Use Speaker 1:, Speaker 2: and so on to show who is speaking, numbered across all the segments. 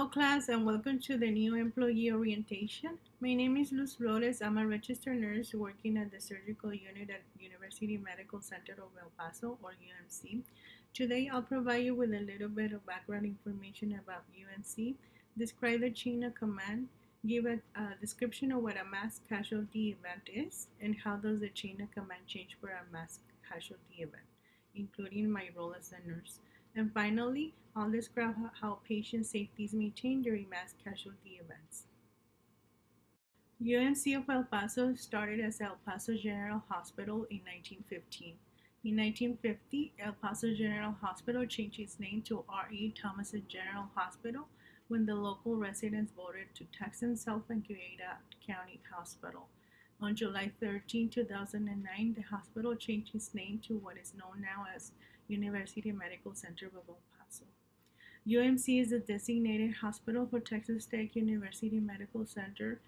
Speaker 1: Hello class and welcome to the new employee orientation. My name is Luz Flores. I'm a registered nurse working at the surgical unit at University Medical Center of El Paso or UMC. Today I'll provide you with a little bit of background information about UMC, describe the chain of command, give a description of what a mass casualty event is, and how does the chain of command change for a mass casualty event, including my role as a nurse. And finally, I'll describe how patient safety is maintained during mass casualty events. UMC of El Paso started as El Paso General Hospital in 1915. In 1950, El Paso General Hospital changed its name to R.E. Thomas General Hospital when the local residents voted to Texan Self and Cuyeta County Hospital. On July 13, 2009, the hospital changed its name to what is known now as University Medical Center of El Paso. UMC is the designated hospital for Texas Tech University Medical Center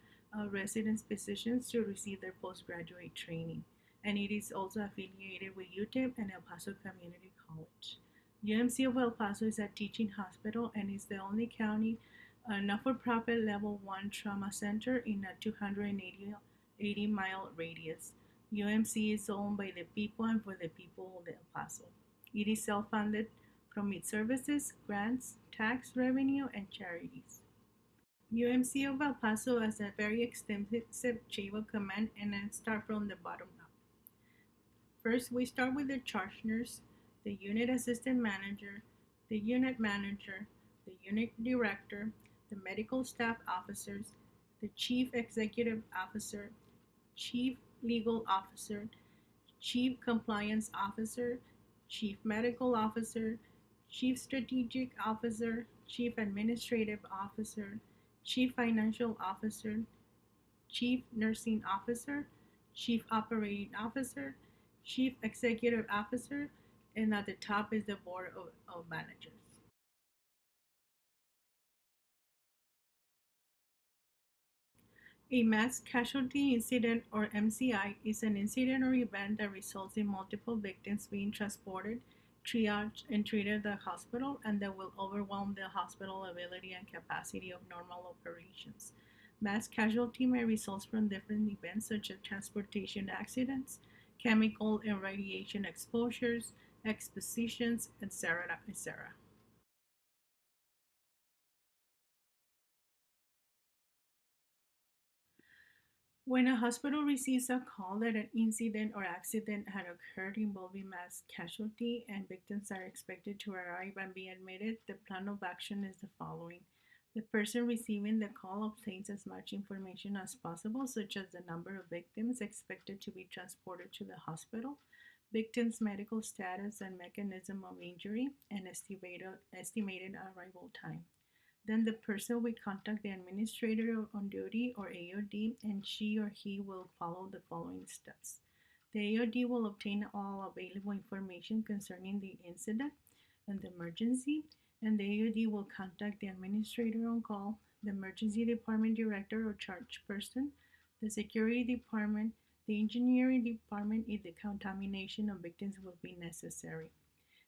Speaker 1: residents physicians to receive their postgraduate training, and it is also affiliated with UTEP and El Paso Community College. UMC of El Paso is a teaching hospital and is the only county not-for-profit level 1 trauma center in a 280-mile radius. UMC is owned by the people and for the people of El Paso. It is self-funded from its services, grants, tax revenue, and charities. UMC of El Paso has a very extensive chain of command, and I start from the bottom up. First, we start with the charge nurse, the unit assistant manager, the unit manager, the unit director, the medical staff officers, the chief executive officer, chief legal officer, chief compliance officer, chief medical officer, chief strategic officer, chief administrative officer, chief financial officer, chief nursing officer, chief operating officer, chief executive officer, and at the top is the board of managers. A mass casualty incident, or MCI, is an incident or event that results in multiple victims being transported, triaged, and treated at the hospital, and that will overwhelm the hospital ability and capacity of normal operations. Mass casualty may result from different events such as transportation accidents, chemical and radiation exposures, expositions, etc., etc. When a hospital receives a call that an incident or accident had occurred involving mass casualty and victims are expected to arrive and be admitted, the plan of action is the following. The person receiving the call obtains as much information as possible, such as the number of victims expected to be transported to the hospital, victims' medical status and mechanism of injury, and estimated arrival time. Then the person will contact the administrator on duty or AOD, and she or he will follow the following steps. The AOD will obtain all available information concerning the incident and the emergency, and the AOD will contact the administrator on call, the emergency department director or charge person, the security department, the engineering department if the contamination of victims will be necessary.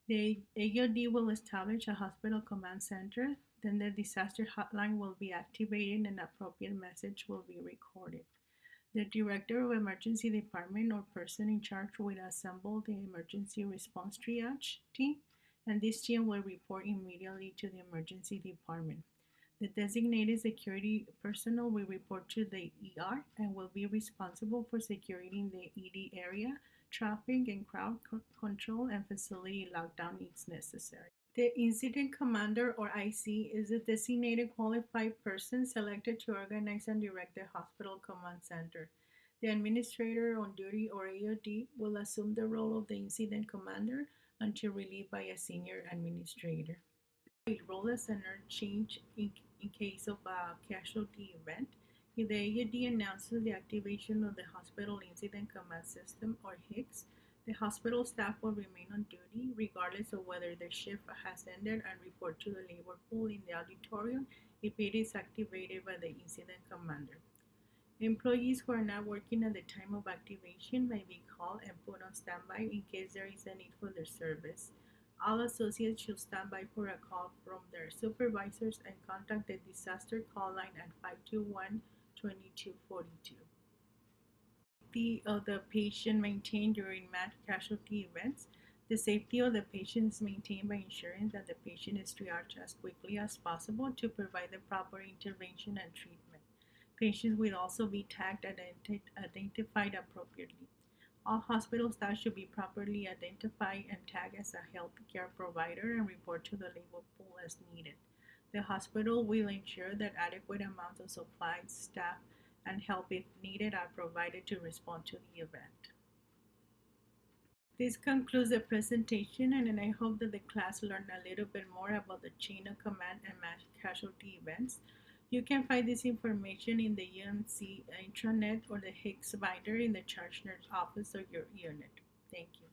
Speaker 1: The AOD will establish a hospital command center, then the disaster hotline will be activated and appropriate message will be recorded. The director of emergency department or person in charge will assemble the emergency response triage team, and this team will report immediately to the emergency department. The designated security personnel will report to the ER and will be responsible for securing the ED area, traffic and crowd control, and facility lockdown if necessary. The incident commander, or IC, is a designated qualified person selected to organize and direct the hospital command center. The administrator on duty, or AOD, will assume the role of the incident commander until relieved by a senior administrator. A role as a nurse change in case of a casualty event. If the AOD announces the activation of the Hospital Incident Command System, or HICS, the hospital staff will remain on duty regardless of whether their shift has ended and report to the labor pool in the auditorium if it is activated by the incident commander. Employees who are not working at the time of activation may be called and put on standby in case there is a need for their service. All associates should stand by for a call from their supervisors and contact the disaster call line at 521 2242. Safety of the patient maintained during mass casualty events. The safety of the patient is maintained by ensuring that the patient is triaged as quickly as possible to provide the proper intervention and treatment. Patients will also be tagged and identified appropriately. All hospital staff should be properly identified and tagged as a healthcare provider and report to the labor pool as needed. The hospital will ensure that adequate amounts of supplies, staff, and help if needed are provided to respond to the event. This concludes the presentation, and I hope that the class learned a little bit more about the chain of command and mass casualty events. You can find this information in the UMC intranet or the Higgs binder in the charge nurse office of your unit. Thank you.